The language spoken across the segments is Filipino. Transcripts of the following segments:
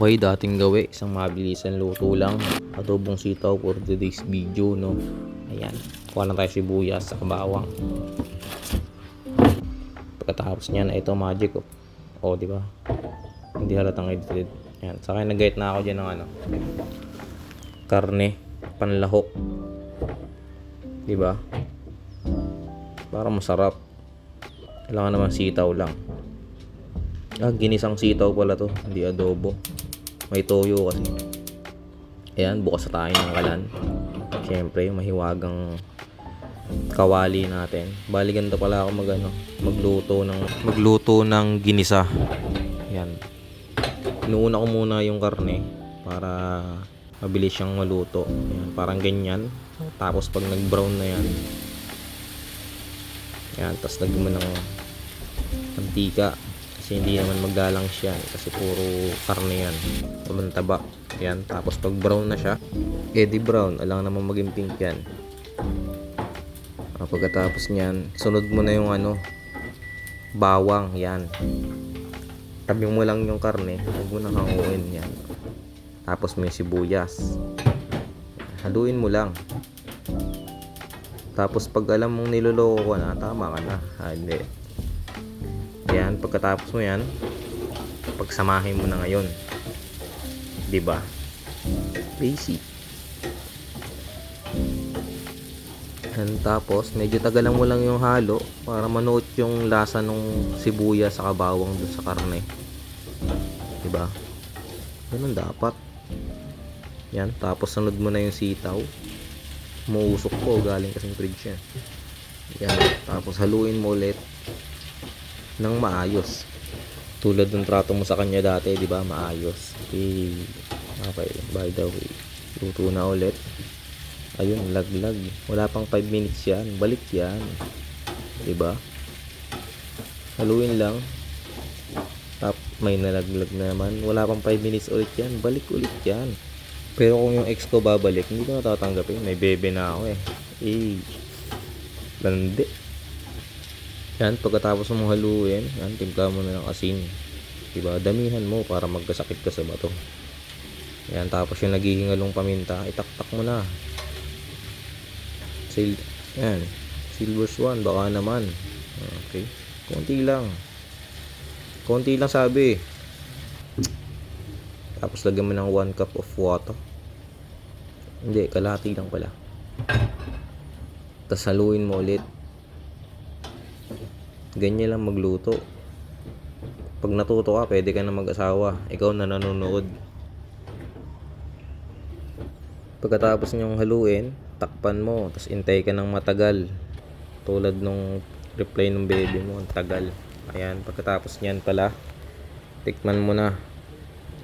Okay, dating gawi, isang mabilisan luto lang. Adobong sitaw for today's video, no. Ayan, kuha lang tayo sibuyas sa bawang. Pagkatapos niyan, ito magic, oh. Oh, di ba? Hindi halatang edited. Ayan, sa akin nag-guide na ako diyan ng karne, panlahok. Di ba? Para masarap. Kailangan naman sitaw lang. Ginisang sitaw pala to, hindi adobo. May toyo kasi. Ayan, bukas na tayo ng kalan. Siyempre, yung mahiwagang kawali natin. Bali ganito pala ako magluto ng ginisa. Ayan. Inuuna ko muna yung karne para mabilis siyang maluto. Ayan, parang ganyan. Tapos pag nag-brown na yan. Ayan, tapos lagyan mo ng mantika. Kasi hindi naman maggalang siya kasi puro karne yan, walang taba. Yan, tapos pag brown na siya, di brown, alang naman maging pink yan. Pagkatapos nyan, sunod mo na yung bawang. Yan, tabi mo lang yung karne, huwag mo na hanguin. Yan, tapos may sibuyas, haluin mo lang. Tapos pag alam mong niloloko ko na, tama ka na. Hindi. Yan, pagkatapos mo yan, pagsamahin mo na ngayon. 'Di ba? Basic. And tapos, medyo tagalan mo lang yung halo para manood yung lasa ng sibuyas sa bawang dun sa karne. 'Di ba? Ganun dapat. Yan, tapos sunod mo na yung sitaw. Muusok po, galing kasing fridge yan. Yan, tapos haluin mo ulit ng maayos. Tulad ng trato mo sa kanya dati, di ba? Maayos. Okay. Okay, by the way, luto na ulit. Ayun, laglag. Wala pang 5 minutes yan. Balik yan. Di ba? Haluin lang. May nalaglag na naman. Wala pang 5 minutes ulit yan. Balik ulit yan. Pero kung yung ex ko babalik, hindi ko natatanggapin. May bebe na ako landi. Yan, pagkatapos mo haluin, yan, timpla mo na ng asin. Diba? Damihan mo para magkasakit ka sa bato. Yan, tapos yung naghihingalong paminta, itaktak mo na. Yan, silver swan, baka naman. Okay, konti lang. Konti lang sabi. Tapos lagyan mo ng 1 cup of water. Hindi, kalahati lang pala. Tapos haluin mo ulit. Ganyan lang magluto. Pag natuto ka, pwede ka na mag-asawa. Ikaw na nanonood. Pagkatapos nyong haluin, takpan mo. Tapos intay ka ng matagal. Tulad nung reply ng baby mo, ang tagal. Ayan, pagkatapos nyan pala, tikman mo na.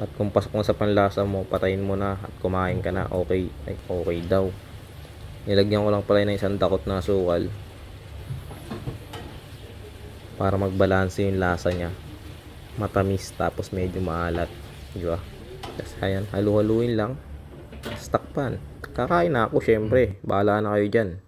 At kung pasok mo sa panlasa mo, patayin mo na at kumain ka na. Okay, okay daw. Nilagyan ko lang pala ng isang dakot na asukal para magbalanse yung lasa niya. Matamis tapos medyo maalat, di ba? Tapos ayan, halu-haluin lang. Takpan. Kakain na ako syempre. Bahala na kayo dyan.